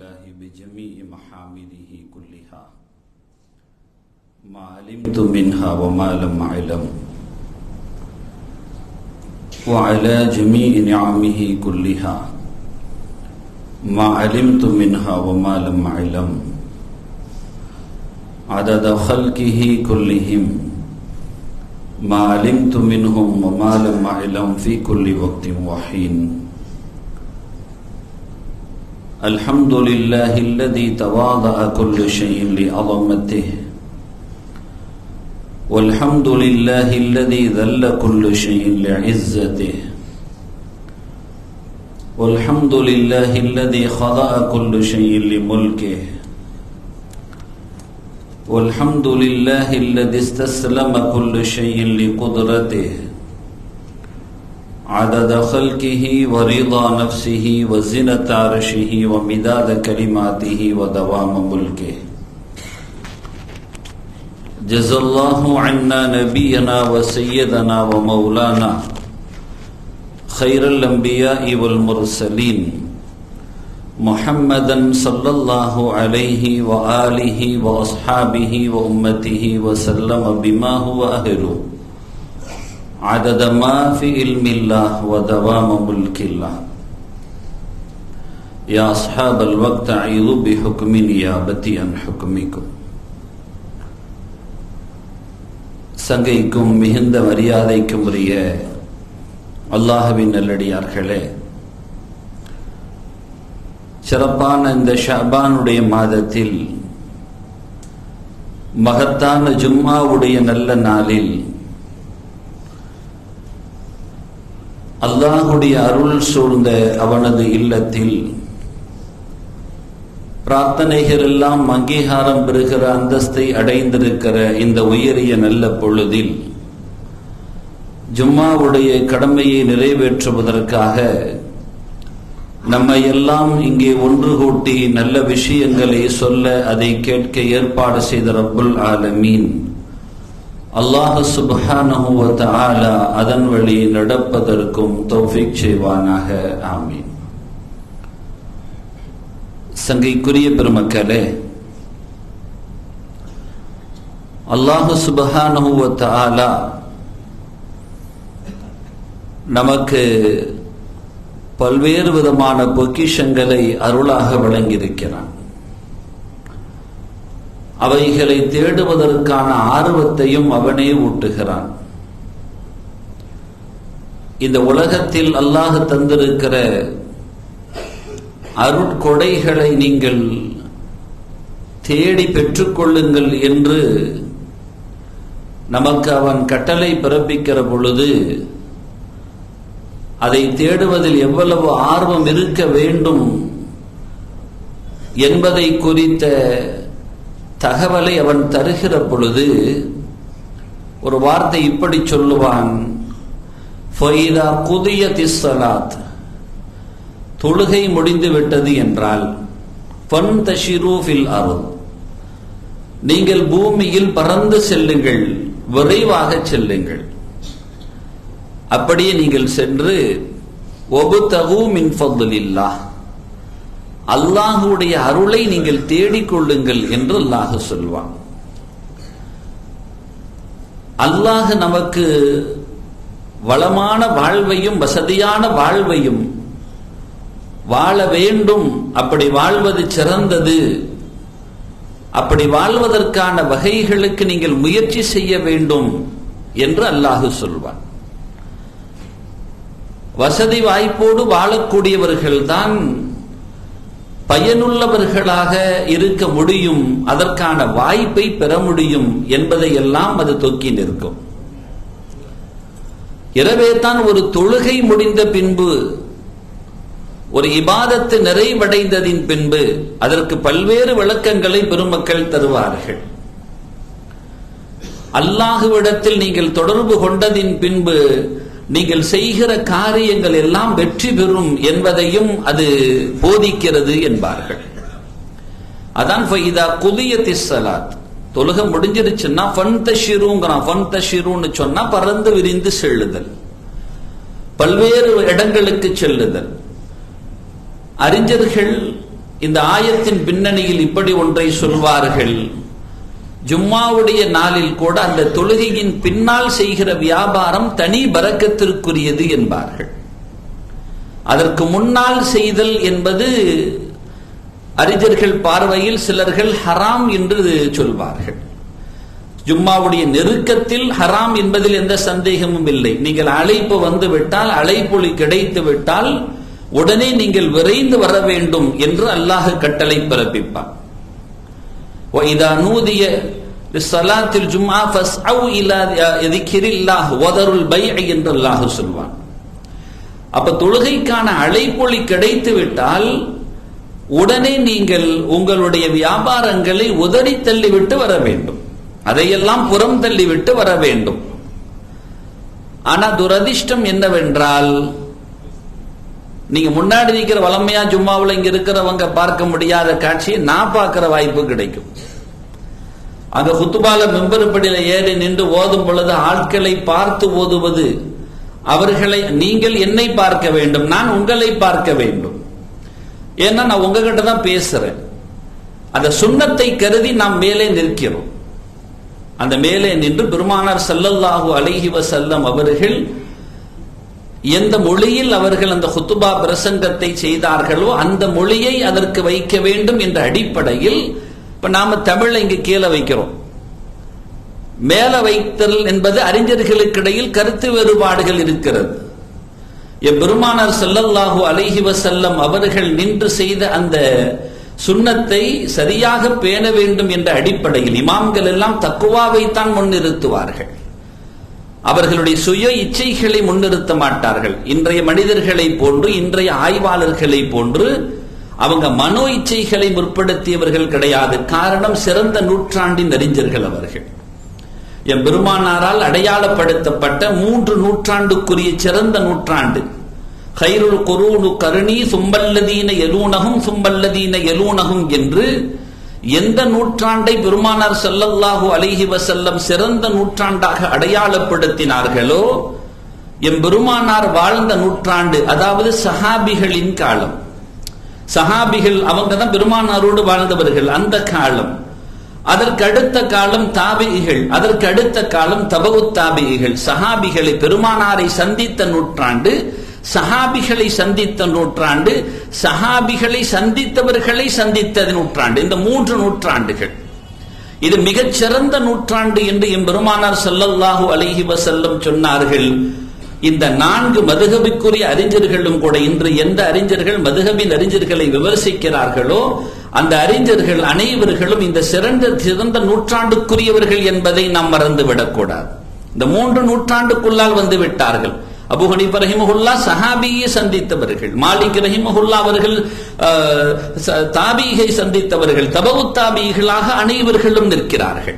لله بجميع محامده كلها ما علمت منها وما لم أعلم وعلى جميع نعمه كلها ما علمت منها وما لم أعلم عدد خلقه كلهم ما علمت منهم وما لم أعلم في كل وقت وحين الحمد لله الذي تواضع كل شيء لعظمته والحمد لله الذي ذل كل شيء لعزته والحمد لله الذي خضع كل شيء لملكه والحمد لله الذي استسلم كل شيء لقدرته عدد خلقه ورضا نفسه وزنة عرشه ومداد كلماته ودوام ملكه جزا الله عنا نبينا وسيدنا ومولانا خير الأنبياء والمرسلين محمدا صلى الله عليه وآله وأصحابه وأمته وسلم بما هو أهله عدد ما في علم الله ودوام ملك الله يا أصحاب الوقت أعيذوا بحكم نيابتي عن حكمكم சங்கைக்கும் மிகுந்த மரியாதைக்கும் உரிய அல்லாஹ்வின் நல்லடியார்களே, சிறப்பான இந்த ஷஅபானுடைய மாதத்தில் மகத்தான ஜும்மாவுடைய நல்ல நாளில் அல்லாஹுடைய அருள் சூழ்ந்த அவனது இல்லத்தில் பிரார்த்தனைகள் எல்லாம் அங்கீகாரம் பெறுகிற அந்தஸ்தை அடைந்திருக்கிற இந்த உயரிய நல்ல பொழுதில் ஜும்மாவுடைய கடமையை நிறைவேற்றுவதற்காக நம்மை எல்லாம் இங்கே ஒன்று கூட்டி நல்ல விஷயங்களை சொல்ல அதை கேட்க ஏற்பாடு செய்த ரப்புல் ஆலமீன் அல்லாஹ் சுப்ஹானஹு வ தஆலா அதன் வழி நடப்பதற்கும் தௌஃபீக் செய்வானாக. ஆமீன். சங்கைக்குரிய பெருமக்களே, அல்லாஹ் சுப்ஹானஹு வ தஆலா நமக்கு பல்வேறு விதமான பொக்கிஷங்களை அருளாக வழங்கியிருக்கிறான். அவைகளை தேடுவதற்கான ஆர்வத்தையும் அவனே ஊட்டுகிறான். இந்த உலகத்தில் அல்லாஹ் தந்திருக்கிற அருட்கொடைகளை நீங்கள் தேடி பெற்றுக்கொள்ளுங்கள் என்று நமக்கு அவன் கட்டளை பிறப்பிக்கிற பொழுது அதை தேடுவதில் எவ்வளவு ஆர்வம் இருக்க வேண்டும் என்பதை குறித்த தகவலை அவன் தருகிற பொழுது ஒரு வார்த்தை இப்படி சொல்லுவான், ஃபைதா குதியத்திஸ் ஸலாத், தொழுகை முடிந்து விட்டது என்றால் ஃபன்தஷிரு ஃபில் அர்த், நீங்கள் பூமியில் பறந்து செல்லுங்கள், விரைவாக செல்லுங்கள். அப்படியே நீங்கள் சென்று வப்தகு மின் ஃபத்லில்லாஹ், அல்லாஹுடைய அருளை நீங்கள் தேடிக்கொள்ளுங்கள் என்று அல்லாஹ் சொல்வான். அல்லாஹ் நமக்கு வளமான வாழ்வையும் வசதியான வாழ்வையும் வாழ வேண்டும், அப்படி வாழ்வது சிறந்தது, அப்படி வாழ்வதற்கான வகைகளுக்கு நீங்கள் முயற்சி செய்ய வேண்டும் என்று அல்லாஹ் சொல்வான். வசதி வாய்ப்போடு வாழக்கூடியவர்கள்தான் பயனுள்ளவர்களாக இருக்க முடியும், அதற்கான வாய்ப்பை பெற முடியும் என்பதை எல்லாம் அது தொக்கி நிற்கும். எனவே தான் ஒரு தொழுகை முடிந்த பின்பு, ஒரு இபாதத்து நிறைவடைந்ததின் பின்பு அதற்கு பல்வேறு விளக்கங்களை பெருமக்கள் தருவார்கள். அல்லாஹுவிடத்தில் நீங்கள் தொடர்பு கொண்டதின் பின்பு நீங்கள் செய்கிற காரியங்கள் எல்லாம் வெற்றி பெறும் என்பதையும் அது போதிக்கிறது என்பார்கள். அதான் ஃபைதா குதியத்திஸ் ஸலாத், தொழுகை முடிஞ்சிருச்சுன்னா ஃபன்தஷிருங்கறான். ஃபன்தஷிருன்னு சொன்னா பறந்து விரிந்து செல்லுதல், பல்வேறு இடங்களுக்கு செல்லுதல். அறிஞர்கள் இந்த ஆயத்தின் பின்னணியில் இப்படி ஒன்றை சொல்வார்கள். ஜும்மாவுடைய நாளில் கூட அந்த தொழுகையின் பின்னால் செய்கிற வியாபாரம் தனி பரக்கத்திற்குரியது என்பார்கள். அதற்கு முன்னால் செய்தல் என்பது அறிஞர்கள் பார்வையில் சிலர்கள் ஹராம் என்று சொல்வார்கள். ஜும்மாவுடைய நெருக்கத்தில் ஹராம் என்பதில் எந்த சந்தேகமும் இல்லை. நீங்கள் அழைப்பு வந்து விட்டால், அழைப்பொலி கிடைத்து விட்டால் உடனே நீங்கள் விரைந்து வர வேண்டும் என்று அல்லாஹ் கட்டளை பிறப்பிப்பார். وَإِذَا نُودِيَ لِصَلَاةِ الْجُمْعَةِ فَاسْعَوْا إِلَى ذِكْرِ اللَّهِ وَذَرُوا الْبَيْعَ என்று அல்லாஹ் சொல்வான். அப்ப தொழுகைக்கான அழைப்பொலி கிடைத்து விட்டால் உடனே நீங்கள் உங்களுடைய வியாபாரங்களை உதறி தள்ளிவிட்டு வர வேண்டும், அதையெல்லாம் புறம் தள்ளிவிட்டு வர வேண்டும். ஆனா துரதிர்ஷ்டம் என்னவென்றால், நீங்க முன்னாடி நிற்கிற வளமையா ஜும்மாவில் இங்க இருக்கிறவங்க பார்க்க முடியாத காட்சியை நான் பார்க்கிற வாய்ப்பு கிடைக்கும். அங்க குத்துபால மெம்பருப்படியில ஏறி நின்று ஓதும் பொழுது ஆட்களை பார்த்து ஓதுவது, அவர்களை நீங்கள் என்னை பார்க்க வேண்டும், நான் உங்களை பார்க்க வேண்டும். ஏன்னா நான் உங்ககிட்ட தான் பேசுறேன். அந்த சுன்னத்தை கருதி நாம் மேலே நிற்கிறோம். அந்த மேலே நின்று பெருமானார் ஸல்லல்லாஹு அலைஹி வஸல்லம் அவர்கள் எந்த மொழியில் அவர்கள் அந்த குத்துபா பிரசங்கத்தை செய்தார்களோ அந்த மொழியை அதற்கு வைக்க வேண்டும் என்ற அடிப்படையில் இப்ப நாம தமிழ் இங்கு கீழே வைக்கிறோம். மேல வைத்தல் என்பது அறிஞர்களுக்கு இடையில் கருத்து வேறுபாடுகள் இருக்கிறது. பெருமானார் ஸல்லல்லாஹு அலைஹி வஸல்லம் அவர்கள் நின்று செய்த அந்த சுன்னத்தை சரியாக பேண வேண்டும் என்ற அடிப்படையில் இமாம்கள் எல்லாம் தக்குவாவைத்தான் முன்னிறுத்துவார்கள். அவர்களுடைய சுய இச்சைகளை முன்னிறுத்த மாட்டார்கள். இன்றைய மனிதர்களை போன்று, இன்றைய ஆய்வாளர்களை போன்று அவங்க மனோ இச்சைகளை முற்படுத்தியவர்கள் கிடையாது. காரணம், சிறந்த நூற்றாண்டின் அறிஞர்கள் அவர்கள். பெருமானாரால் அடையாளப்படுத்தப்பட்ட 3 நூற்றாண்டுக்குரிய சிறந்த நூற்றாண்டு. கைருல் குரூனு கருணி சும்பல்லதீன யலூனஹும் சும்பல்லதீன யலூனஹும் என்று எந்த நூற்றாண்டை பெருமானார் ஸல்லல்லாஹு அலைஹி வஸல்லம் சிறந்த நூற்றாண்டாக அடையாளப்படுத்தினார்களோ, பெருமானார் வாழ்ந்த நூற்றாண்டு, அதாவது சஹாபிகளின் காலம். சஹாபிகள் அவங்க தான் பெருமானாரோடு வாழ்ந்தவர்கள். அந்த காலம், அதற்கு அடுத்த காலம் தாபிகள், அதற்கு அடுத்த காலம் தபவுத் தாபிகள். சஹாபிகளை, பெருமானாரை சந்தித்த நூற்றாண்டு, சஹாபிகளை சந்தித்த நூற்றாண்டு, சஹாபிகளை சந்தித்தவர்களை சந்தித்த நூற்றாண்டு. இந்த 3 நூற்றாண்டுகள் இது மிகச் சிறந்த நூற்றாண்டு என்று பெருமானார் ஸல்லல்லாஹு அலைஹி வஸல்லம் சொன்னார்கள். இந்த 4 மதுஹபிற்குரிய அறிஞர்களும் கூட இன்று எந்த அறிஞர்கள் மதுஹபின் அறிஞர்களை விமர்சிக்கிறார்களோ அந்த அறிஞர்கள் அனைவர்களும் இந்த சிறந்த நூற்றாண்டுக்குரியவர்கள் என்பதை நாம் மறந்துவிடக் கூடாது. இந்த 3 நூற்றாண்டுக்குள்ளால் வந்து விட்டார்கள். அபூ ஹனீஃபா ரஹிமஹுல்லாஹ் சஹாபியை சந்தித்தவர்கள், மாலிக் ரஹிமஹுல்லாஹ் அவர்கள் தாபீயை சந்தித்தவர்கள், தபவுத் தாபீகளாக அனைவர்களும் நிற்கிறார்கள்.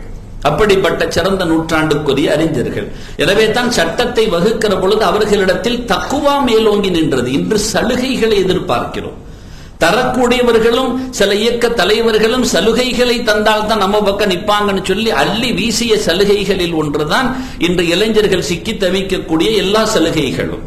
அப்படிப்பட்ட சிறந்த நூற்றாண்டுக்குரிய அறிஞர்கள். எனவே தான் சட்டத்தை வகுக்கிற பொழுது அவர்களிடத்தில் தக்குவா மேலோங்கி நின்றது. இன்று சலுகைகளை எதிர்பார்க்கிறோம். தரக்கூடியவர்களும் சில இயக்க தலைவர்களும் சலுகைகளை தந்தால் தான் நம்ம பக்கம் நிப்பாங்கன்னு சொல்லி அள்ளி வீசிய சலுகைகளில் ஒன்றுதான் இன்று இளைஞர்கள் சிக்கி தவிக்கக்கூடிய எல்லா சலுகைகளும்.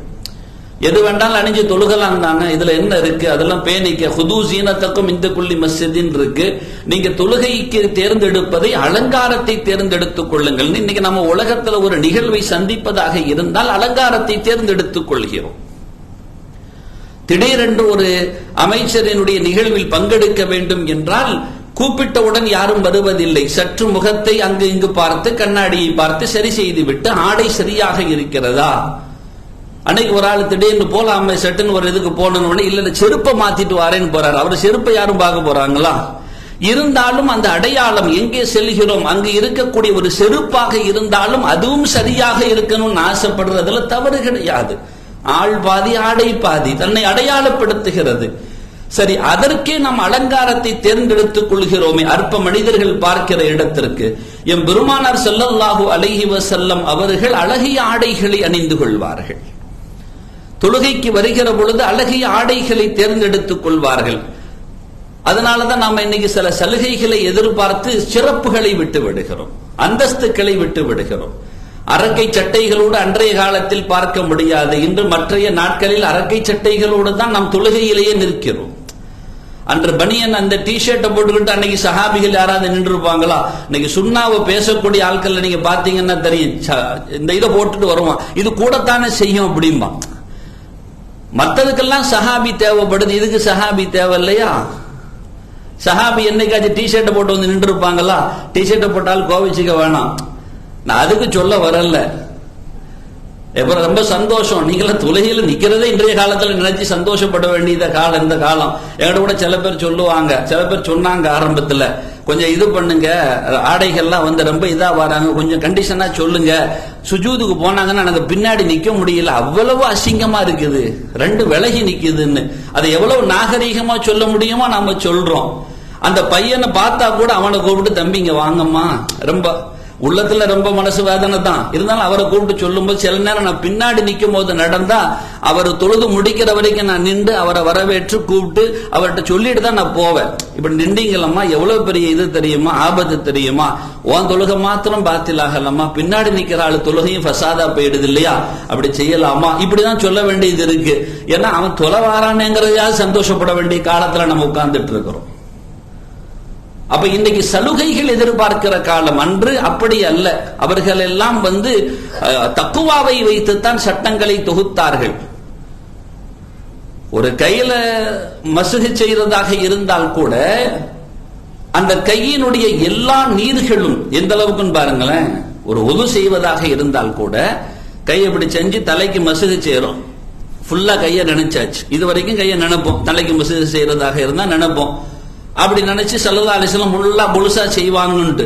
எது வேண்டாலும் அணிஞ்சு தொழுகலாம் தானே, இதுல என்ன இருக்கு, அதெல்லாம் பேணிக்க ஹுது ஜீனத்தக்கும் இந்த குள்ளி மஸ்ஜிதின் இருக்கு. நீங்க தொழுகைக்கு தேர்ந்தெடுப்பதை அலங்காரத்தை தேர்ந்தெடுத்துக் கொள்ளுங்கள். இன்னைக்கு நம்ம உலகத்துல ஒரு நிகழ்வை சந்திப்பதாக இருந்தால் அலங்காரத்தை தேர்ந்தெடுத்துக் கொள்கிறோம். திடீரென்று ஒரு அமைச்சரினுடைய நிகழ்வில் பங்கெடுக்க வேண்டும் என்றால் கூப்பிட்டவுடன் யாரும் வருவதில்லை. சற்று முகத்தை அங்கு இங்கு பார்த்து, கண்ணாடியை பார்த்து சரி செய்து விட்டு ஆடை சரியாக இருக்கிறதா. அன்னைக்கு ஒரு ஆள் திடீர்னு போலாம சட்டுன்னு ஒரு இதுக்கு போனோன்னு இல்ல செருப்பை மாத்திட்டு வாரேன்னு போறாரு. அவர் செருப்பை யாரும் பார்க்க போறாங்களா? இருந்தாலும் அந்த அடையாளம், எங்கே செல்கிறோம் அங்கு இருக்கக்கூடிய ஒரு செருப்பாக இருந்தாலும் அதுவும் சரியாக இருக்கணும்னு ஆசைப்படுறதுல தவறு கிடையாது. ஆள் பாதி ஆடை பாதி, தன்னை அடையாளப்படுத்துகிறது. சரி, அதற்கே நாம் அலங்காரத்தை தேர்ந்தெடுத்துக் கொள்கிறோமே அற்ப மனிதர்கள் பார்க்கிற இடத்திற்கு. பெருமானார் ஸல்லல்லாஹு அலைஹி வஸல்லம் அவர்கள் அழகிய ஆடைகளை அணிந்து கொள்வார்கள். தொழுகைக்கு வருகிற பொழுது அழகிய ஆடைகளை தேர்ந்தெடுத்துக் கொள்வார்கள். அதனாலதான் நாம இன்னைக்கு சில சலுகைகளை எதிர்பார்த்து சிறப்புகளை விட்டு விடுகிறோம், அந்தஸ்துக்களை விட்டு விடுகிறோம். அரக்கை சட்டைகளோடு அன்றைய காலத்தில் பார்க்க முடியாது. இன்று மற்றைய நாட்களில் அரக்கை சட்டைகளோடு தான் நாம் தொழுகையிலேயே நிற்கிறோம். அன்று பனியன் அந்த டிஷர்ட்டை போட்டுக்கிட்டு அன்னைக்கு சஹாபிகள் யாராவது நின்று இருப்பாங்களா? இன்னைக்கு சுண்ணாவை பேசக்கூடிய ஆட்கள் நீங்க பாத்தீங்கன்னா தெரியும், இந்த இதை போட்டுட்டு வருவான், இது கூடத்தானே செய்யும் அப்படிம்பா. மற்றதுக்கெல்லாம் சஹாபி தேவைப்படுது, இதுக்கு சஹாபி தேவை இல்லையா? சஹாபி என்னைக்காச்சும் டிஷர்ட்டை போட்டு வந்து நின்று இருப்பாங்களா? டிஷர்ட்டை போட்டாலும் கோவிச்சுக்க வேணாம், நான் அதுக்கு சொல்ல வரல. எப்ப ரொம்ப சந்தோஷம், நீங்களாம் தொழுகையில நிக்கிறதே இன்றைய காலத்துல நினைச்சு சந்தோஷப்பட வேண்டியத காலம் இந்த காலம். என்கிட்ட கூட சில பேர் சொல்லுவாங்க, சில பேர் சொன்னாங்க ஆரம்பத்துல, கொஞ்சம் இது பண்ணுங்க, ஆடைகள்லாம் வந்து ரொம்ப இதா வராங்க, கொஞ்சம் கண்டிஷனா சொல்லுங்க, சுஜூதுக்கு போனாங்கன்னா எனக்கு பின்னாடி நிக்க முடியல, அவ்வளவு அசிங்கமா இருக்குது, ரெண்டு விலகி நிக்குதுன்னு. அதை எவ்வளவு நாகரீகமா சொல்ல முடியுமோ நாம சொல்றோம். அந்த பையனை பார்த்தா கூட அவனை கூப்பிட்டு, தம்பிங்க வாங்கம்மா, ரொம்ப உள்ளத்துல ரொம்ப மனசு வேதனை தான் இருந்தாலும் அவரை கூப்பிட்டு சொல்லும் போது சில நேரம் நான் பின்னாடி நிற்கும் போது நடந்தா அவர் தொழுது முடிக்கிற வரைக்கும் நான் நின்று அவரை வரவேற்று கூப்பிட்டு அவர்கிட்ட சொல்லிட்டு தான் நான் போவேன். இப்படி நின்றீங்களம்மா, எவ்வளவு பெரிய இது தெரியுமா, ஆபத்து தெரியுமா, உன் தொழுகை மாத்திரம் பாத்திலாகலாமா, பின்னாடி நிக்கிற ஆளு தொழுகையும் ஃபசாதா போயிடுது இல்லையா, அப்படி செய்யலாமா, இப்படிதான் சொல்ல வேண்டியது இருக்கு. ஏன்னா அவன் தொலை வாரானேங்கிறதையாவது சந்தோஷப்பட வேண்டிய காலத்துல நம்ம உட்கார்ந்துட்டு இருக்கிறோம். அப்ப இன்னைக்கு சலுகைகள் எதிர்பார்க்கிற காலம், அன்று அப்படி அல்ல. அவர்கள் எல்லாம் வந்து தக்குவாவை வைத்துத்தான் சட்டங்களை தொகுத்தார்கள். ஒரு கையில மசுகு செய்யறதாக இருந்தால் கூட அந்த கையினுடைய எல்லா நீர்களும் எந்த அளவுக்குன்னு பாருங்களேன். ஒரு ஒது செய்வதாக இருந்தால் கூட கையை இப்படி செஞ்சு தலைக்கு மசுகு செய்யறோம், ஃபுல்லா கையை நினைச்சாச்சு. இது வரைக்கும் கையை நினைப்போம், தலைக்கு மசுகு செய்யறதாக இருந்தா நினைப்போம். அப்படி நினைச்சு ஸல்லல்லாஹு அலைஹி வஸல்லம் முழுசா செய்வாங்கன்னு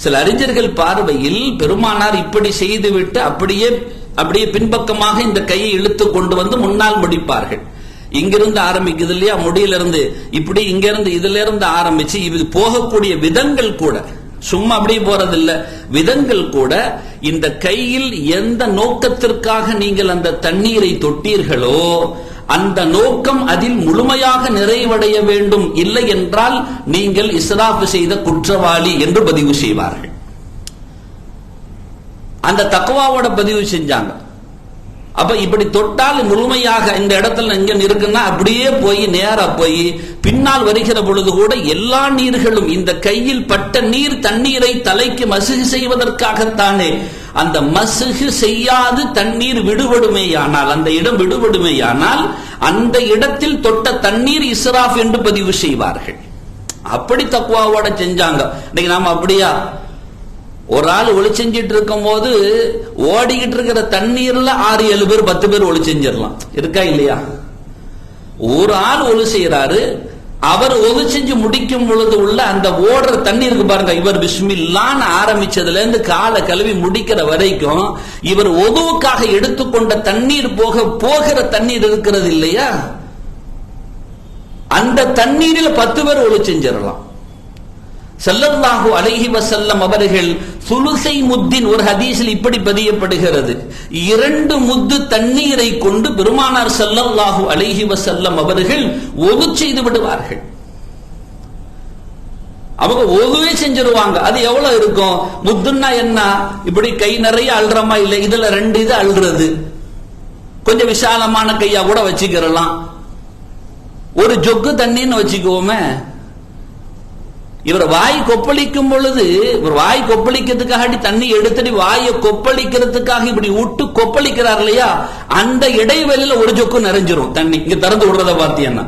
சில அறிஞர்கள் பார்வையில் பெருமானார் இப்படி செய்துவிட்டு அப்படியே பின்பக்கமாக இந்த கையை இழுத்து கொண்டு வந்து முன்னால் முடிப்பார்கள். இங்கிருந்து ஆரம்பிக்குது இல்லையா, முடியிலிருந்து இப்படி இங்கிருந்து இதுல இருந்து ஆரம்பிச்சு இது போகக்கூடிய விதங்கள் கூட சும்மா அப்படியே போறதில்லை, விதங்கள் கூட இந்த கையில் எந்த நோக்கத்திற்காக நீங்கள் அந்த தண்ணீரை தொட்டீர்களோ அந்த நோக்கம் அதில் முழுமையாக நிறைவடைய வேண்டும், இல்லை என்றால் நீங்கள் இஸ்ராஃப் செய்த குற்றவாளி என்று பதிவு செய்வார்கள். அந்த தக்வாவோட பதிவு செஞ்சாங்க. அப்ப இப்படி தொட்டால் முழுமையாக இந்த இடத்துல எங்க இருக்குன்னா அப்படியே போய் நேரா போய் பின்னால் வருகிற பொழுது கூட எல்லா நீர்களும் இந்த கையில் பட்ட நீர் தண்ணீரை தலைக்கு மசுகு செய்வதற்காகத்தானே. அந்த மசுகு செய்யாது தண்ணீர் விடுபடுமேயானால், அந்த இடம் விடுபடுமேயானால் அந்த இடத்தில் தொட்ட தண்ணீர் இஸ்ராஃப் என்று பதிவு செய்வார்கள். அப்படி தக்வாவோட செஞ்சாங்க. இன்னைக்கு நாம அப்படியா, ஒரு ஆள் ஒளி செஞ்சிட்டு இருக்கும் போது ஓடிக்கிட்டு இருக்கிற தண்ணீர்ல 6-7 பேர் 10 பேர் ஒளி செஞ்சிடலாம், இருக்கா இல்லையா? ஒரு ஆள் ஒளி செய்யறாரு, அவர் ஒளி செஞ்சு முடிக்கும் பொழுது உள்ள அந்த ஓடுற தண்ணீருக்கு பாருங்க, இவர் பிஸ்மில்லான்னு ஆரம்பிச்சதுல இருந்து காலை கழுவி முடிக்கிற வரைக்கும் இவர் ஒதுவுக்காக எடுத்துக்கொண்ட தண்ணீர் போகிற தண்ணீர் இருக்கிறது இல்லையா, அந்த தண்ணீரில் 10 பேர் ஒளி செஞ்சிடலாம். ஸல்லல்லாஹு அலைஹி வஸல்லம் அவர்கள் சுலுசை முத்தின் ஒரு ஹதீஸில் இப்படி பதியப்படுகிறது, 2 முத்து தண்ணீரை கொண்டு பெருமானார் ஸல்லல்லாஹு அலைஹி வஸல்லம் அவர்கள் ஒது செய்து விடுவார்கள். அவங்க ஒதுவே செஞ்சிருவாங்க. அது எவ்வளவு இருக்கும்? முத்துன்னா என்ன, இப்படி கை நிறைய அள்ளுறமா இல்ல, இதுல 2 இது அள்ளுறது, கொஞ்சம் விசாலமான கையா கூட வச்சுக்கிறலாம். ஒரு ஜொக்கு தண்ணின்னு வச்சுக்குவோமே, இவர் வாய் கொப்பளிக்கும் பொழுது இவர் வாய் கொப்பளிக்கிறதுக்காக தண்ணி எடுத்துட்டு வாயை கொப்பளிக்கிறதுக்காக இப்படி விட்டு கொப்பளிக்கிறார் இல்லையா, அந்த இடைவெளியில ஒரு ஜொக்கு நிறைஞ்சிரும் தண்ணி. இங்க திறந்து விடுறத பார்த்தீங்கன்னா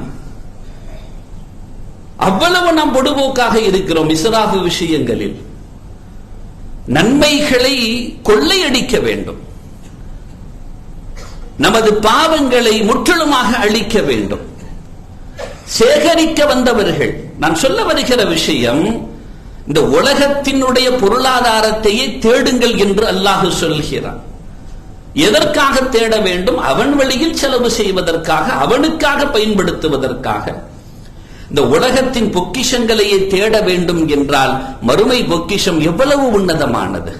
அவ்வளவு நாம் பொடுபோக்காக இருக்கிறோம். இஸ்ராஃப் விஷயங்களில் நன்மைகளை கொள்ளையடிக்க வேண்டும், நமது பாவங்களை முற்றிலுமாக அழிக்க வேண்டும். சேகரிக்க வந்தவர்கள், நான் சொல்ல வருகிற விஷயம், இந்த உலகத்தினுடைய பொருளாதாரத்தையே தேடுங்கள் என்று அல்லாஹ் சொல்கிறான். எதற்காக தேட வேண்டும்? அவன் வழியில் செலவு செய்வதற்காக, அவனுக்காக பயன்படுத்துவதற்காக. இந்த உலகத்தின் பொக்கிஷங்களையே தேட வேண்டும் என்றால் மறுமை பொக்கிஷம் எவ்வளவு உன்னதமானது.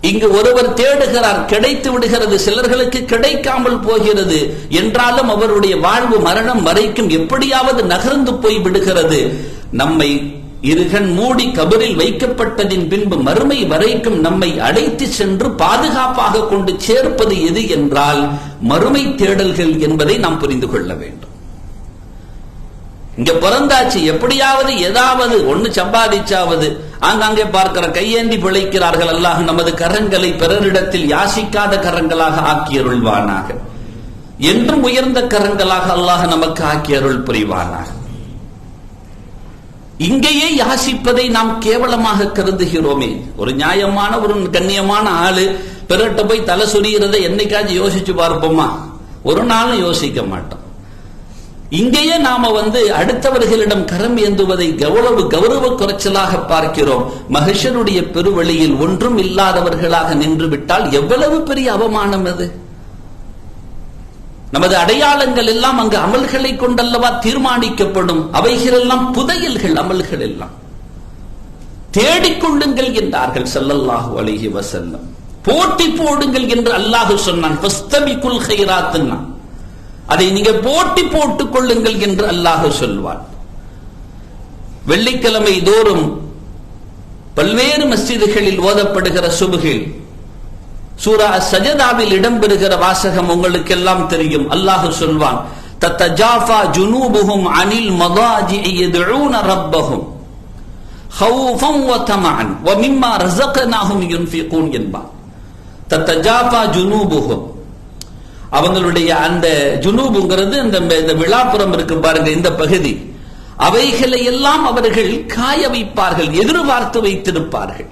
இங்கு ஒருவர் தேடுகிறார், கிடைத்து விடுகிறது, சிலர்களுக்கு கிடைக்காமல் போகிறது, என்றாலும் அவருடைய வாழ்வு மரணம் வரைக்கும் எப்படியாவது நகர்ந்து போய் விடுகிறது. நம்மை இருகண் மூடி கபரில் வைக்கப்பட்டதின் பின்பு மறுமை வரைக்கும் நம்மை அழைத்து சென்று பாதுகாப்பாக கொண்டு சேர்ப்பது எது என்றால் மறுமை தேடல்கள் என்பதை நாம் புரிந்து கொள்ள வேண்டும். இங்க பிறந்தாச்சு, எப்படியாவது ஏதாவது ஒண்ணு சம்பாதிச்சாவது ஆங்காங்கே பார்க்கிற கையேந்தி பிழைக்கிறார்கள். அல்லாஹ் நமது கரங்களை பிறரிடத்தில் யாசிக்காத கரங்களாக ஆக்கியருள்வானாக. என்றும் உயர்ந்த கரங்களாக அல்லாஹ் நமக்கு ஆக்கியருள் புரிவானாக. இங்கேயே யாசிப்பதை நாம் கேவலமாக கருதுகிறோமே. ஒரு நியாயமான ஒரு கண்ணியமான ஆளு பிறட்ட போய் தலை சொறிகிறதை என்னைக்காச்சும் யோசிச்சு பார்ப்போமா? ஒரு நாளும் யோசிக்க மாட்டோம். இங்கேயே நாம அடுத்தவர்களிடம் கரம் ஏந்துவதை எவ்வளவு கௌரவ குறைச்சலாக பார்க்கிறோம். மஹ்ஷருடைய பெருவழியில் ஒன்றும் இல்லாதவர்களாக நின்று விட்டால் எவ்வளவு பெரிய அவமானம் அது. நமது அடையாளங்கள் எல்லாம் அங்கு அமல்களை கொண்டல்லவா தீர்மானிக்கப்படும். அவைகளெல்லாம் புதையல்கள். அமல்கள் எல்லாம் தேடிக்கொள்ளுங்கள் என்றார்கள் ஸல்லல்லாஹு அலைஹி வஸல்லம். போட்டி போடுங்கள் என்று அல்லாஹ் சொன்னான். ஃபஸ்தபிகுல் கைராத்னா, அதை நீங்க போட்டி போட்டுக் கொள்ளுங்கள் என்று அல்லாஹ் சொல்வான். வெள்ளிக்கிழமை தோறும் பல்வேறு மஸ்ஜிதுகளில் ஓதப்படுகிற சுபுகில் சூரா சஜதாவில் இடம்பெறுகிற வாசகம் உங்களுக்கு எல்லாம் தெரியும். அல்லாஹ் சொல்வான், தத்தஜாஃபா ஜுனூபுஹும் அனில் மதாஜிஇ யதுஊன ரப்பஹும் ஹௌஃபன் வ தமஅன் வ மிம்மா ரஸக்னாஹும் யுன்ஃபிகூன் என்பான். தத்தஜாஃபா ஜுனூபுஹும், அவங்களுடைய அந்த ஜுனூபுங்கிறது இந்த விழாப்புறம் இருக்கு பாருங்க, இந்த பகுதி, அவைகளை எல்லாம் அவர்கள் காய வைப்பார்கள், எதிர்பார்த்து வைத்திருப்பார்கள்.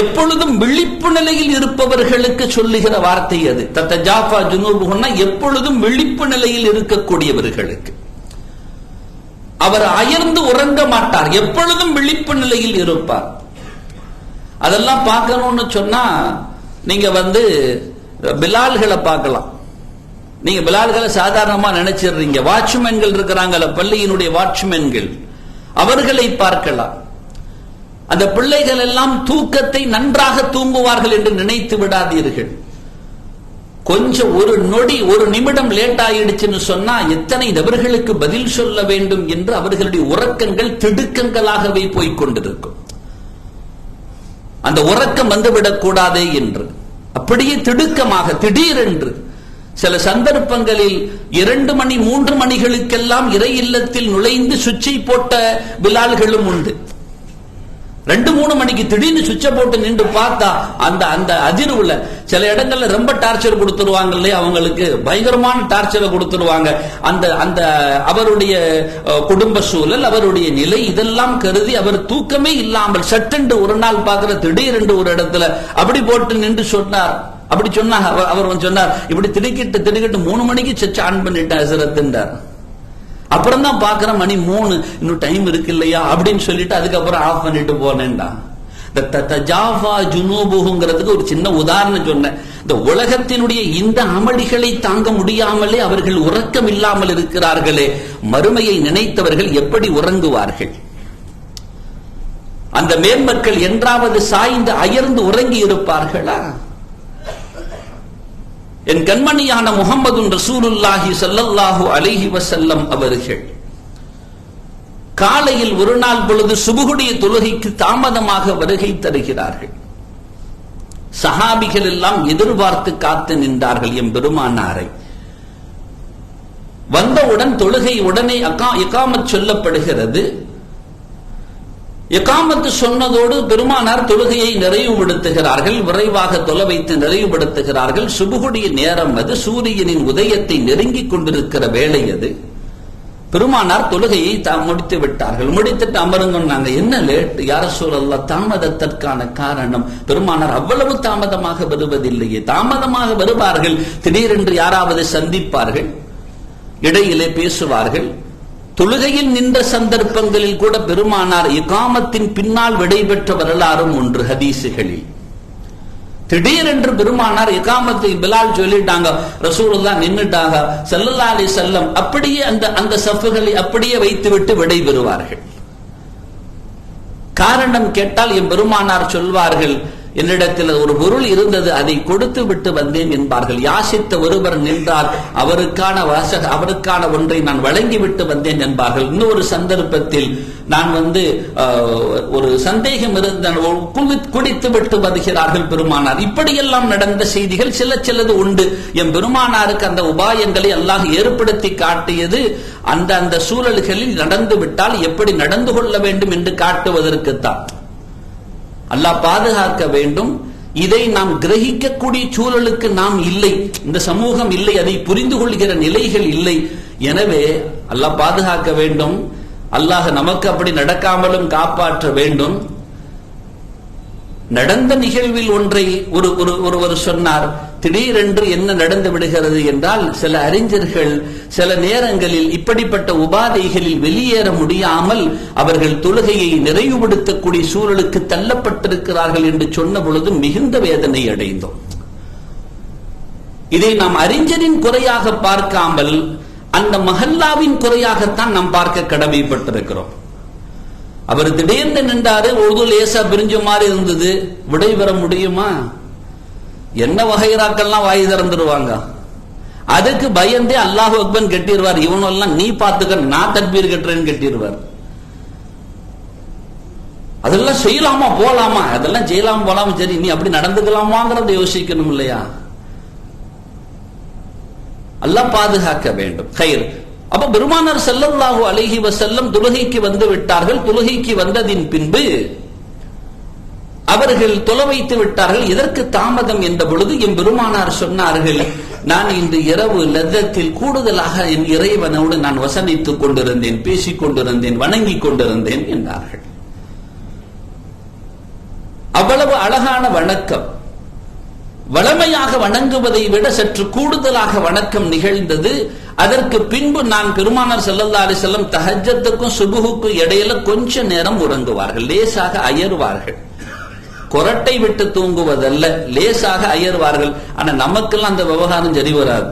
எப்பொழுதும் விழிப்பு நிலையில் இருப்பவர்களுக்கு சொல்லுகிற வார்த்தை அது. தத்தஜாஃபா ஜுனூபுஹுன்னா எப்பொழுதும் விழிப்பு நிலையில் இருக்கக்கூடியவர்களுக்கு. அவர் அயர்ந்து உறங்க மாட்டார், எப்பொழுதும் விழிப்பு நிலையில் இருப்பார். அதெல்லாம் பார்க்கணும்னு சொன்னா நீங்க பிலால்களை பார்க்கலாம். நீங்க பிலால்களை சாதாரணமா நினைச்சிடுறீங்க. வாட்ச்மேன்கள் இருக்கிறாங்கல்ல, பள்ளியினுடைய வாட்ச்மேன்கள், அவர்களை பார்க்கலாம். அந்த பிள்ளைகள் எல்லாம் தூக்கத்தை நன்றாக தூங்குவார்கள் என்று நினைத்து விடாதீர்கள். கொஞ்சம் ஒரு நொடி, ஒரு நிமிடம் லேட் ஆயிடுச்சுன்னு சொன்னா எத்தனை நபர்களுக்கு பதில் சொல்ல வேண்டும் என்று அவர்களுடைய உறக்கங்கள் திடுக்கங்களாகவே போய்கொண்டிருக்கும். அந்த உறக்கம் வந்துவிடக் கூடாதே என்று அப்படியே திடுக்கமாக திடீரென்று சில சந்தர்ப்பங்களில் 2 மணி 3 மணிகளுக்கெல்லாம் இறை இல்லத்தில் நுழைந்து சுவிட்சை போட்ட பிலால்களும் உண்டு. 2-3 மணிக்கு திடீர்னு சுவிட்சை போட்டு நின்று பார்த்தா அந்த அந்த அதிர்வுல சில இடங்கள்ல ரொம்ப டார்ச்சர் கொடுத்துருவாங்க இல்லையா, அவங்களுக்கு பயங்கரமான டார்ச்சரை கொடுத்துருவாங்க. அந்த அந்த அவருடைய குடும்ப சூழல், அவருடைய நிலை, இதெல்லாம் கருதி அவர் தூக்கமே இல்லாமல் சட்டென்று ஒரு நாள் பார்க்கிற திடீரென்று ஒரு இடத்துல அப்படி போட்டு நின்று சொன்னார். அப்படி சொன்னா அவர் சொன்னார், இப்படி திடுக்கிட்டு 3 மணிக்கு சுவிட்ச் ஆன் பண்ணிட்டேன் ஹஸரத்ன்றார். அப்புறம் தான் பாக்குற மணி 3, இன்னும் டைம் இருக்கு இல்லையா அப்படின்னு சொல்லிட்டு அதுக்கப்புறம் ஆஃப் பண்ணிட்டு போனேன்டா. இந்த தத்தஜாஃபா ஜுனூபுஹுங்கிறதுக்கு ஒரு சின்ன உதாரணம் சொன்னேன். இந்த உலகத்தினுடைய இந்த அமளிகளை தாங்க முடியாமலே அவர்கள் உறக்கம் இல்லாமல் இருக்கிறார்களே, மறுமையை நினைத்தவர்கள் எப்படி உறங்குவார்கள்? அந்த மேன்மக்கள் என்றாவது சாய்ந்து அயர்ந்து உறங்கி இருப்பார்களா? என் கண்மணியான முஹம்மதுன் ரசூலுல்லாஹி ஸல்லல்லாஹு அலைஹி வஸல்லம் அவர்கள் காலையில் ஒரு நாள் பொழுது சுபுகுடைய தொழுகைக்கு தாமதமாக வருகை தருகிறார்கள். சஹாபிகள் எல்லாம் எதிர்பார்த்து காத்து நின்றார்கள் எம் பெருமானாரை. வந்தவுடன் தொழுகை உடனே இகாமத் சொல்லப்படுகிறது. இகாமத்து சொன்னதோடு பெருமானார் தொழுகையை நிறைவுபடுத்துகிறார்கள். விரைவாக தொலை வைத்து நிறைவுபடுத்துகிறார்கள். சுபுகுடைய நேரம் அது. சூரியனின் உதயத்தை நெருங்கிக் கொண்டிருக்கிற வேளை அது. பெருமானார் தொழுகையை முடித்து விட்டார்கள். முடித்துட்டு அமருங்கன்னாங்க. என்ன லேட் யா ரசூலல்லாஹ்? தாமதத்திற்கான காரணம், பெருமானார் அவ்வளவு தாமதமாக வருவதில்லையே. தாமதமாக வருவார்கள், திடீரென்று யாராவது சந்திப்பார்கள், இடையிலே பேசுவார்கள். தொழுகையில் நின்ற சந்தர்ப்பங்களில் கூட பெருமானார் இகாமத்தின் பின்னால் விடைபெற்ற வரலாறும் ஒன்று ஹதீசுகளில். திடீரென்று பெருமானார் இகாமத்தை பிலால் சொல்லிட்டாங்க, ரசூலுல்லாஹ் நின்னுட்டாங்க ஸல்லல்லாஹு அலைஹி வஸல்லம், அப்படியே அந்த சஃப்களை அப்படியே வைத்துவிட்டு விடைபெறுவார்கள். காரணம் கேட்டால் என் பெருமானார் சொல்வார்கள், என்னிடத்தில் ஒரு பொருள் இருந்தது, அதை கொடுத்து விட்டு வந்தேன் என்பார்கள். யாசித்த ஒருவர் நின்றால் அவருக்கான ஒன்றை நான் வழங்கிவிட்டு வந்தேன் என்பார்கள். இன்னொரு சந்தர்ப்பத்தில் நான் ஒரு சந்தேகம் இருந்த குடித்து விட்டு வருகிறார்கள் பெருமானார். இப்படியெல்லாம் நடந்த செய்திகள் சிலது உண்டு. என் பெருமானாருக்கு அந்த உபாயங்களை அல்லாஹ் ஏற்படுத்தி காட்டியது அந்த சூழல்களில் நடந்து விட்டால் எப்படி நடந்து கொள்ள வேண்டும் என்று காட்டுவதற்குத்தான். அல்லாஹ் பாதுகாக்க வேண்டும். இதை நாம் கிரகிக்கக்கூடிய சூழலுக்கு நாம் இல்லை, இந்த சமூகம் இல்லை, அதை புரிந்து கொள்கிற நிலைகள் இல்லை. எனவே அல்லாஹ் பாதுகாக்க வேண்டும். அல்லாஹ் நமக்கு அப்படி நடக்காமலும் காப்பாற்ற வேண்டும். நடந்த நிகழ்வில் ஒன்றை ஒருவர் சொன்னார். திடீரென்று என்ன நடந்து விடுகிறது என்றால், சில அறிஞர்கள் சில நேரங்களில் இப்படிப்பட்ட உபாதைகளில் வெளியேற முடியாமல் அவர்கள் தொழுகையை நிறைவுபடுத்தக்கூடிய சூழலுக்கு தள்ளப்பட்டிருக்கிறார்கள் என்று சொன்ன பொழுது மிகுந்த வேதனை அடைந்தோம். இதை நாம் அறிஞரின் குறையாக பார்க்காமல் அந்த மஹல்லாவின் குறையாகத்தான் நாம் பார்க்க கடமைப்பட்டிருக்கிறோம். அவர் திடீர்னு நின்றாரு, ஒரு லேசா பிரிஞ்ச மாதிரி இருந்தது, விடை பெற முடியுமா? என்ன வகைராக்கெல்லாம் வாய் திறந்துருவாங்க. அதுக்கு பயந்தே அல்லாஹு அக்பர் கட்டிடுவார். இவனெல்லாம் நீ பார்த்துக்க, நான் தக்பீர் கட்டுறேன்னு கட்டிடுவார். அதெல்லாம் செய்யலாமா போலாமா, அதெல்லாம் செய்யலாமா போலாமா, சரி நீ அப்படி நடந்துக்கலாமாங்கிறத யோசிக்கணும் இல்லையா? அல்லாஹ் பாதுகாக்க வேண்டும். கயிர். அப்ப பெருமானார் ஸல்லல்லாஹு அலைஹி வஸல்லம் தொழுகைக்கு வந்து விட்டார்கள். தொழுகைக்கு வந்ததின் பின்பு அவர்கள் தொலை வைத்து விட்டார்கள். எதற்கு தாமதம் என்ற பொழுது என் பெருமானார் சொன்னார்கள், நான் இன்று இரவு லத்தத்தில் கூடுதலாக என் இறைவனோடு நான் வசனித்துக் கொண்டிருந்தேன், பேசிக் கொண்டிருந்தேன், வணங்கிக் கொண்டிருந்தேன் என்றார்கள். அவ்வளவு அழகான வணக்கம். வளமையாக வணங்குவதை விட சற்று கூடுதலாக வணக்கம் நிகழ்ந்தது. அதற்கு பின்பு நான் பெருமானார் ஸல்லல்லாஹு அலைஹி வஸல்லம் தஹஜ்ஜத்துக்கும் சுபுஹுக்கும் இடையில கொஞ்ச நேரம் உறங்குவார்கள், லேசாக அயர்வார்கள். கொரட்டை விட்டு தூங்குவதல்ல, லேசாக அயர்வார்கள். ஆனா நமக்கெல்லாம் அந்த விவகாரம் சரி வராது.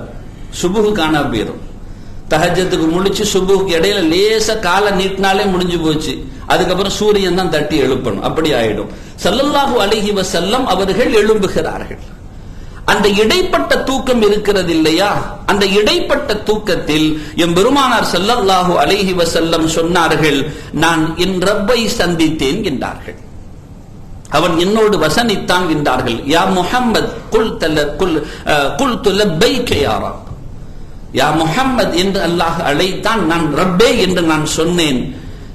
சுபுஹு காணா போயிரும். தஹஜ்ஜத்துக்கு முடிச்சு சுபுஹுக்கு இடையில லேசா காலை நீட்டினாலே முடிஞ்சு போச்சு. அதுக்கப்புறம் சூரியன் தான் தட்டி எழுப்பணும், அப்படி ஆயிடும். ஸல்லல்லாஹு அலைஹி வஸல்லம் அவர்கள் எழும்புகிறார்கள். அந்த இடைப்பட்ட தூக்கம் இருக்கிறது இல்லையா, அந்த இடைப்பட்ட தூக்கத்தில் எம் பெருமானார் ஸல்லல்லாஹு அலைஹி வஸல்லம் சொன்னார்கள், நான் என் ரப்பை சந்தித்தேன் என்றார்கள். அவன் என்னோடு வசனித்தான் என்றார்கள். யா முஹம்மத் குல்து லப்பைக யா ரப், யா முஹம்மத் என்று அல்லாஹ் அழைத்தான். நான் ரப்பே என்று நான் சொன்னேன்.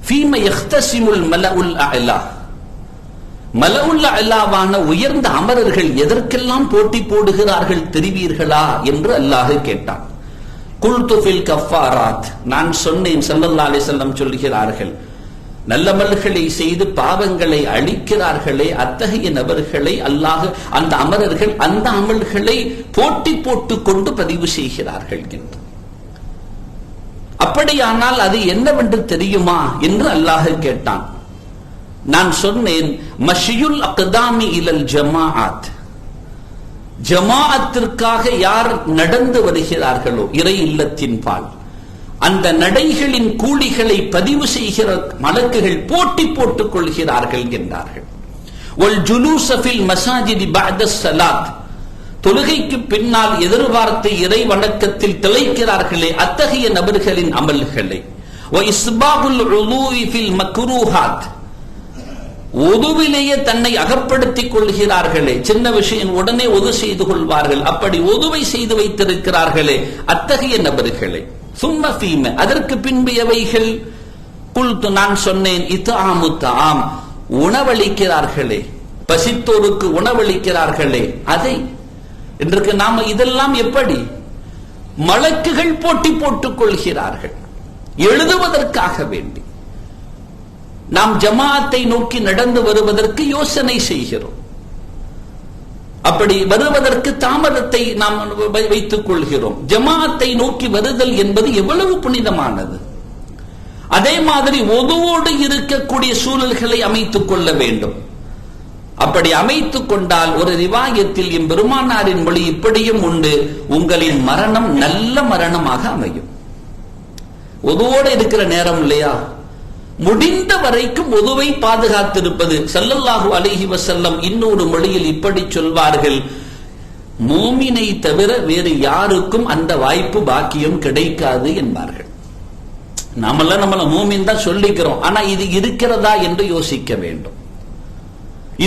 ஃபீம யக்தஸிமுல் மலஉல் அலா, மலவுல் அலாவான உயர்ந்த அமரர்கள் எதற்கெல்லாம் போட்டி போடுகிறார்கள் தெரிவீர்களா என்று அல்லாஹ் கேட்டான். குல்து ஃபில் கஃபாராத், நான் சொன்னேன். ஸல்லல்லாஹு அலைஹி வஸல்லம் சொல்கிறார்கள், நல்லமல்களை செய்து பாவங்களை அழிக்கிறார்களே அத்தகைய நபர்களை அல்லாஹ், அந்த அமரர்கள் அந்த அமல்களை போட்டி போட்டுக் கொண்டு பதிவு செய்கிறார்கள் என்று. அப்படியானால் அது என்னவென்று தெரியுமா என்று அல்லாஹ் கேட்டான். நான் சொன்னேன், மஷியுல் அக்தாமி இலல் ஜமாஅத், ஜமாஅத்திற்காக யார் நடந்து வருகிறார்களோ இறை இல்லத்தின் பால், அந்த நடைகளின் கூலிகளை பதிவு செய்கிற மலக்குகள் போட்டி போட்டுக் கொள்கிறார்கள் என்றார்கள். வல் ஜுலூஸ ஃபில் மஸாஜிதி பஅத ஸலாத், தொழுகைக்கு பின்னால் எதிர்பார்த்து இறை வணக்கத்தில் திளைக்கிறார்களே அத்தகைய நபர்களின் அமல்களை. வ இஸ்பாகுல் உலூஇ ஃபில் மக்ரூஹாத், ஒதுவிலேயே தன்னை அகப்படுத்திக் கொள்கிறார்களே, சின்ன விஷயம் உடனே ஒது செய்து கொள்வார்கள், அப்படி ஒதுவை செய்து வைத்திருக்கிறார்களே அத்தகைய நபர்களை. சும்ம ஃபீம, அதற்கு பின்பு எவைகள்? குல்து, நான் சொன்னேன், இத்ஆமு தஆம், உணவளிக்கிறார்களே, பசித்தோருக்கு உணவளிக்கிறார்களே அதை. இன்றைக்கு நாம இதெல்லாம் எப்படி? மலக்குகள் போட்டி போட்டுக் கொள்கிறார்கள் எழுதுவதற்காக வேண்டி. நாம் ஜமாஅத்தை நோக்கி நடந்து வருவதற்கு யோசனை செய்கிறோம். அப்படி வருவதற்கு தாமதத்தை நாம் வைத்துக் கொள்கிறோம். ஜமாஅத்தை நோக்கி வருதல் என்பது எவ்வளவு புனிதமானது. அதே மாதிரி ஒதுவோடு இருக்கக்கூடிய சூழல்களை அமைத்துக் கொள்ள வேண்டும். அப்படி அமைத்துக் கொண்டால் ஒரு ரிவாயத்தில் எம் பெருமானாரின் மொழி இப்படியும் உண்டு, உங்களின் மரணம் நல்ல மரணமாக அமையும். ஒதுவோடு இருக்கிற நேரம் இல்லையா, முடிந்த வரைக்கும் ஒதுவை பாதுகாத்திருப்பது. ஸல்லல்லாஹு அலைஹி வஸல்லம் இன்னொரு மொழியில் இப்படி சொல்வார்கள், மூமினை தவிர வேறு யாருக்கும் அந்த வாய்ப்பு பாக்கியம் கிடைக்காது என்பார்கள். நம்மள மூமின் தான் சொல்லிக்கிறோம், ஆனா இது இருக்கிறதா என்று யோசிக்க வேண்டும்.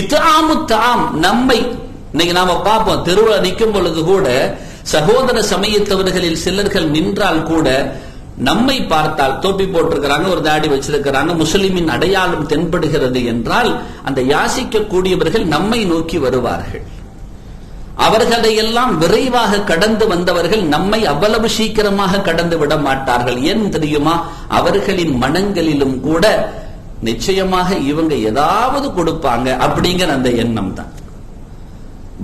இத்ஆமு தஆம், நம்மை இன்னைக்கு நாம பார்ப்போம், தெருவில் நிற்கும் பொழுது கூட சகோதர சமயத்தவர்களில் சிலர்கள் நின்றால் கூட நம்மை பார்த்தால், தொப்பி போட்டிருக்கிறாங்க, ஒரு தாடி வச்சிருக்கிறாங்க, முஸ்லிமின் அடையாளம் தென்படுகிறது என்றால் அந்த யாசிக்க கூடியவர்கள் நம்மை நோக்கி வருவார்கள். அவர்களையெல்லாம் விரைவாக கடந்து வந்தவர்கள் நம்மை அவ்வளவு சீக்கிரமாக கடந்து விட மாட்டார்கள். ஏன் தெரியுமா? அவர்களின் மனங்களிலும் கூட நிச்சயமாக இவங்க ஏதாவது கொடுப்பாங்க அப்படிங்கிற அந்த எண்ணம் தான்.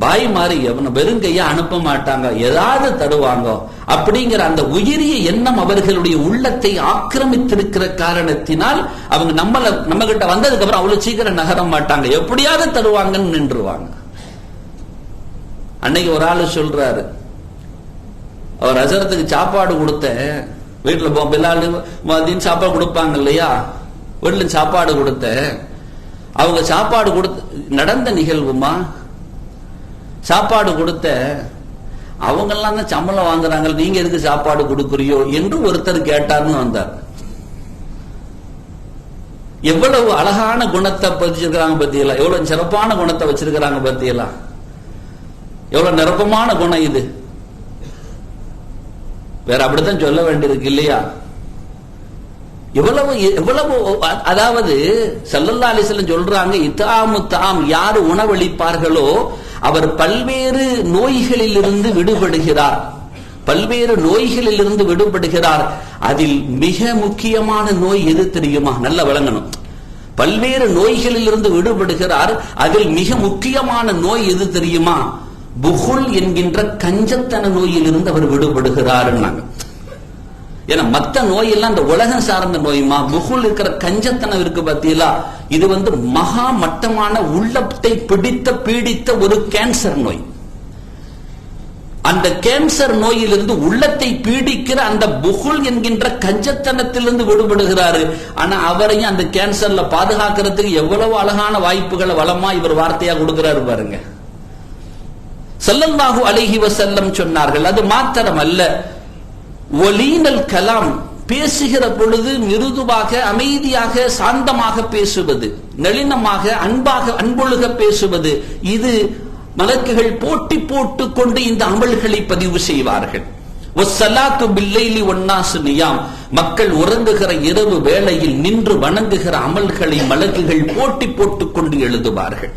பாய் மாறி எவன வெறுங்கைய அனுப்ப மாட்டாங்க, ஏதாவது தருவாங்க அப்படிங்கிற அந்த உயரிய எண்ணம் அவர்களுடைய உள்ளத்தை ஆக்கிரமித்திருக்கிற காரணத்தினால் அவங்க நம்ம கிட்ட வந்ததுக்கு அப்புறம் அவ்வளவு சீக்கிரம் நகர மாட்டாங்க, எப்படியாவது தருவாங்கன்னு நின்றுவாங்க. அன்னைக்கு ஒரு ஆளு சொல்றாரு, அவர் ஹஸரத்துக்கு சாப்பாடு கொடுத்த வீட்டுல பிலால் மதியம் சாப்பாடு கொடுப்பாங்க இல்லையா, வீட்டுல சாப்பாடு கொடுத்த அவங்க சாப்பாடு கொடுத்த நடந்த நிகழ்வுமா, சாப்பாடு கொடுத்த அவங்க எல்லாம் தான் சம்பளம் வாங்குறாங்க, நீங்க எதுக்கு சாப்பாடு கொடுக்குறியோ என்று ஒருத்தர் கேட்டார்னு வந்தார். எவ்வளவு அழகான குணத்தை பதிச்சிருக்கிறாங்க பத்தியெல்லாம், எவ்வளவு சிறப்பான குணத்தை வச்சிருக்கிறாங்க பத்தியெல்லாம், எவ்வளவு நிரப்பமான குணம் இது. வேற அப்படித்தான் சொல்ல வேண்டியிருக்கு இல்லையா? எவ்வளவு எவ்வளவு, அதாவது ஸல்லல்லாஹு அலைஹி வஸல்லம் சொல்றாங்க, இத்ஆமு தஆம், யார் உணவளிப்பார்களோ அவர் பல்வேறு நோய்களில் இருந்து விடுபடுகிறார், பல்வேறு நோய்களில் இருந்து விடுபடுகிறார். அதில் மிக முக்கியமான நோய் எது தெரியுமா? நல்ல விளங்கணும். பல்வேறு நோய்களில் இருந்து விடுபடுகிறார், அதில் மிக முக்கியமான நோய் எது தெரியுமா? புகுல் என்கின்ற கஞ்சத்தன நோயில் இருந்து அவர் விடுபடுகிறார். ஏன்னா மத்த நோயெல்லாம் இந்த உலகம் சார்ந்த நோயுமா, புகுல் இருக்கிற கஞ்சத்தனம் இருக்கு பத்தியலா, இது மகா மட்டமான உள்ளத்தை பீடித்த ஒரு கேன்சர் நோய். அந்த கேன்சர் நோயிலிருந்து உள்ளத்தை பீடிக்கிற அந்த புகுல் என்கின்ற கஞ்சத்தனத்திலிருந்து விடுபடுகிறாரு. ஆனா அவரையும் அந்த கேன்சர்ல பாதுகாக்கிறதுக்கு எவ்வளவு அழகான வாய்ப்புகளை வளமா இவர் வார்த்தையா கொடுக்கிறாரு பாருங்க. ஸல்லல்லாஹு அலைஹி வஸல்லம் சொன்னார்கள், அது மாத்திரமல்ல, ஒலீனல் கலாம், பேசுகிற பொழுது மிருதுவாக அமைதியாக சாந்தமாக பேசுவது, நளினமாக அன்பாக அன்பொழுக பேசுவது, இது மலக்குகள் போட்டி போட்டுக் கொண்டு இந்த அமல்களை பதிவு செய்வார்கள். வஸ்ஸலாத்து பில்லைலி வன்னாஸ் நியாம், மக்கள் உறங்குகிற இரவு வேளையில் நின்று வணங்குகிற அமல்களை மலக்குகள் போட்டி போட்டுக் கொண்டு எழுதுவார்கள்.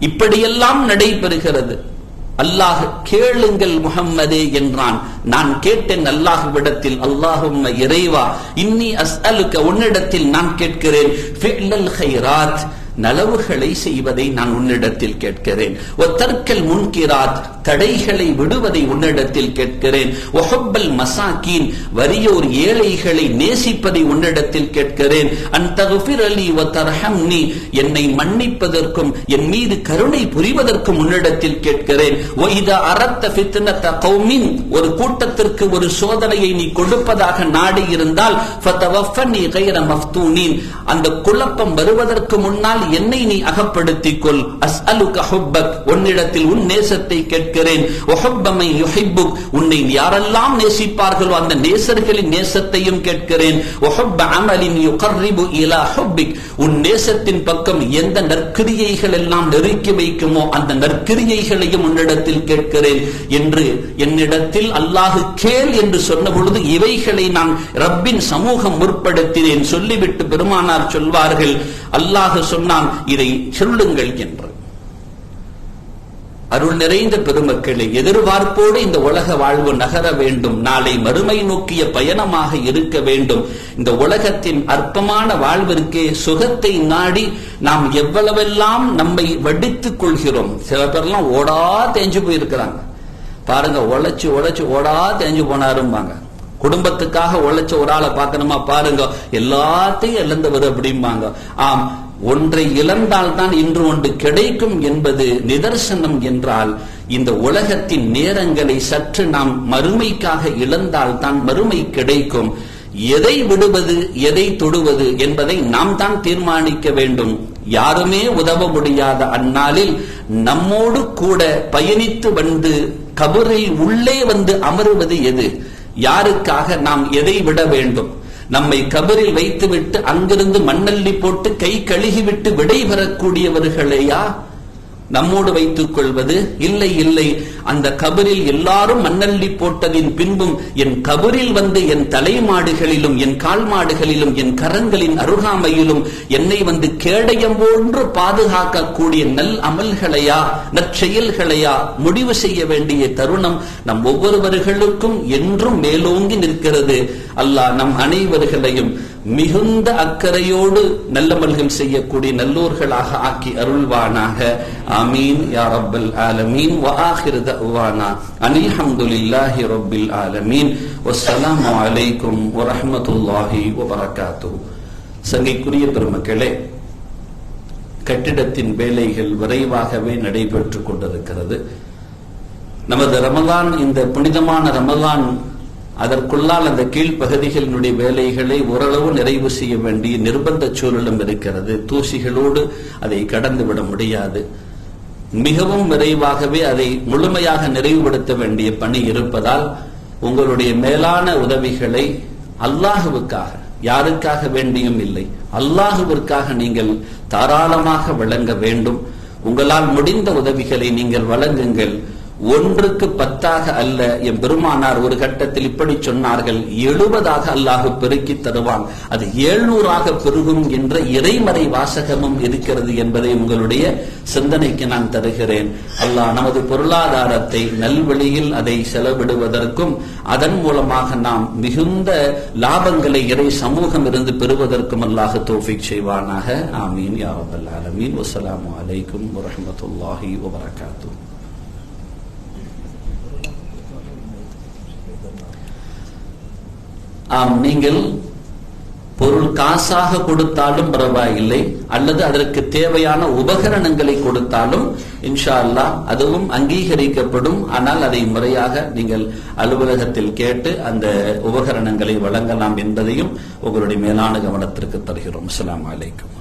இப்படியெல்லாம் நடைபெறுகிறது. அல்லாஹ் கேளுங்கள் முஹம்மதே என்றான். நான் கேட்டேன் அல்லாஹ்விடத்தில், அல்லாஹும்ம இறைவா, இன்னி அஸ்அலுக, உன்னிடத்தில் நான் கேட்கிறேன், ஃபிஅலல் கைராத், நலவுகளை செய்வதை நான் உன்னிடத்தில் கேட்கிறேன், வதர்க்கல் முன்கிராத், தடைகளை விடுவதை உன்னிடத்தில் கேட்கிறேன், வஹுப்பல் மசாகீன், வறியோர் ஏழைகளை நேசிப்பதை உன்னிடத்தில் கேட்கிறேன், அன் தக்ஃபிரலி வதர்ஹம்னி, என்னை மன்னிப்பதற்கும் என் மீது கருணை புரிவதற்கும் உன்னிடத்தில் கேட்கிறேன், வஇதா அரத்த ஃபித்னத கௌமின், ஒரு கூட்டத்திற்கு ஒரு சோதனையை நீ கொடுப்பதாக நாடி இருந்தால், ஃபதவஃபனி கைர மஃப்தூனின், அந்த குழப்பம் வருவதற்கு முன்னால் என்னை நீ அகப்படுத்திக் கொள். அஸ்அலுக ஹுப்பக், உன்னிடத்தில் உன் நேசத்தை கேட்கிறேன், வஹுப்ப மன் யுஹிப்புக், உன்னை யாரெல்லாம் நேசிப்பார்களோ அந்த நேசர்களின் நேசத்தையும் கேட்கிறேன், வஹுப்ப அமலின் யுகர்ரிபு இலா ஹுப்பிக், உன் நேசத்தின் பக்கம் எந்த நற்கிரியைகள் எல்லாம் நெருக்கி வைக்குமோ அந்த நற்கிரியைகளையும் உன்னிடத்தில் கேட்கிறேன் என்று என்னிடத்தில் அல்லாஹ் கேள் என்று சொன்ன பொழுது இவைகளை நான் ரப்பின் சமூகம் முற்படுத்தினேன். சொல்லிவிட்டு பெருமானார் சொல்வார்கள், அல்லாஹ் சொன்னான், இதை சொல்லுங்கள் என்று. அருள் நிறைந்த பெருமக்களை, எதிர்பார்ப்போடு இந்த உலக வாழ்வு நகர வேண்டும், நாளை மறுமை நோக்கிய பயணமாக இருக்க வேண்டும். இந்த உலகத்தின் அற்பமான வாழ்விற்கே சுகத்தை நாடி நாம் எவ்வளவெல்லாம் நம்மை வடித்துக் கொள்கிறோம். சில பேர்லாம் ஓடா தேஞ்சு போயிருக்கிறாங்க பாருங்க, உழைச்சு உழைச்சு ஓடா தேஞ்சு போனாரும்பாங்க. குடும்பத்துக்காக உழைச்ச ஒரு ஆளை பார்க்கணுமா பாருங்க, எல்லாத்தையும் இழந்தவர் அப்படிம்பாங்க. ஆம், ஒன்றை இழந்தால் தான் இன்று ஒன்று கிடைக்கும் என்பது நிதர்சனம் என்றால், இந்த உலகத்தின் நேரங்களை சற்று நாம் மறுமைக்காக இழந்தால் தான் மறுமை கிடைக்கும். எதை விடுவது எதை தொடுவது என்பதை நாம் தான் தீர்மானிக்க வேண்டும். யாருமே உதவ முடியாத அந்நாளில் நம்மோடு கூட பயணித்து வந்து கபரில் உள்ளே வந்து அமருவது எது? யாருக்காக நாம் எதை விட வேண்டும்? நம்மை கபரில் வைத்துவிட்டு அங்கிருந்து மண்ணள்ளி போட்டு கை கழுகிவிட்டு விடை பெறக்கூடியவர்களையா நம்மோடு வைத்துக் கொள்வது? இல்லை இல்லை, அந்த கபரில் எல்லாரும் மண்ணள்ளி போட்டதின் பின்பும் என் கபரில் வந்து என் தலைமாடுகளிலும் என் கால் மாடுகளிலும் என் கரங்களின் அருகாமையிலும் என்னை வந்து கேடயம் போன்று பாதுகாக்கக்கூடிய நல் அமல்களையா நற்செயல்களையா முடிவு செய்ய வேண்டிய தருணம் நம் ஒவ்வொருவர்களுக்கும் என்றும் மேலோங்கி நிற்கிறது. அல்லாஹ் நம் அனைவர்களையும் மிகுந்த அக்கறையோடு நல்லமல்கள் செய்யக்கூடிய நல்லோர்களாக ஆக்கி அருள்வானாக. ஆமீன் யா ரப்பல் ஆலமீன். வ ஆகிரு தஅவானா அனில் ஹம்துலில்லாஹி ரப்பில் ஆலமீன். வஸ்ஸலாமு அலைக்கும் வ ரஹ்மத்துல்லாஹி வ பரகாத்துஹு. சங்கைக்குரிய பெருமக்களே, கட்டிடத்தின் வேலைகள் விரைவாகவே நடைபெற்றுக் கொண்டிருக்கிறது. நமது ரமலான், இந்த புனிதமான ரமலான், அதற்குள்ளால் அந்த கீழ்ப்பகுதிகளினுடைய வேலைகளை ஓரளவு நிறைவு செய்ய வேண்டிய நிர்பந்த சூழலும் இருக்கிறது. தூசிகளோடு அதை கடந்துவிட முடியாது. மிகவும் விரைவாகவே அதை முழுமையாக நிறைவுபடுத்த வேண்டிய பணி இருப்பதால் உங்களுடைய மேலான உதவிகளை அல்லாஹுவுக்காக, யாருக்காக வேண்டியும் இல்லை, அல்லாஹுவிற்காக நீங்கள் தாராளமாக வழங்க வேண்டும். உங்களால் முடிந்த உதவிகளை நீங்கள் வழங்குங்கள். 1க்கு 10 அல்ல. என் பெருமானார் ஒரு கட்டத்தில் இப்படி சொன்னார்கள், 70 அல்லாஹ் பெருக்கி தருவான், அது 700 பெருகும் என்ற இறைமறை வாசகமும் இருக்கிறது என்பதை உங்களுடைய சிந்தனைக்கு நான் தருகிறேன். அல்லாஹ் நமது பொருளாதாரத்தை நல்வழியில் அதை செலவிடுவதற்கும் அதன் மூலமாக நாம் மிகுந்த லாபங்களை இறை சமூகம் இருந்து பெறுவதற்கும் அல்லாஹ் தௌஃபீக் செய்வானாக. ஆமீன் யா ரப்பல் ஆலமீன். வஸ்ஸலாமு அலைக்கும் வரஹ்மத்துல்லாஹி வபரகாத்துஹு. நீங்கள் பொருள் காசாக கொடுத்தாலும் பரவாயில்லை, அல்லது அதற்கு தேவையான உபகரணங்களை கொடுத்தாலும் இன்ஷா அல்லாஹ் அதுவும் அங்கீகரிக்கப்படும். ஆனால் அதை முறையாக நீங்கள் அலுவலகத்தில் கேட்டு அந்த உபகரணங்களை வழங்கலாம் என்பதையும் உங்களுடைய மேலான கவனத்திற்கு தருகிறோம். அஸ்ஸலாமு அலைக்கும்.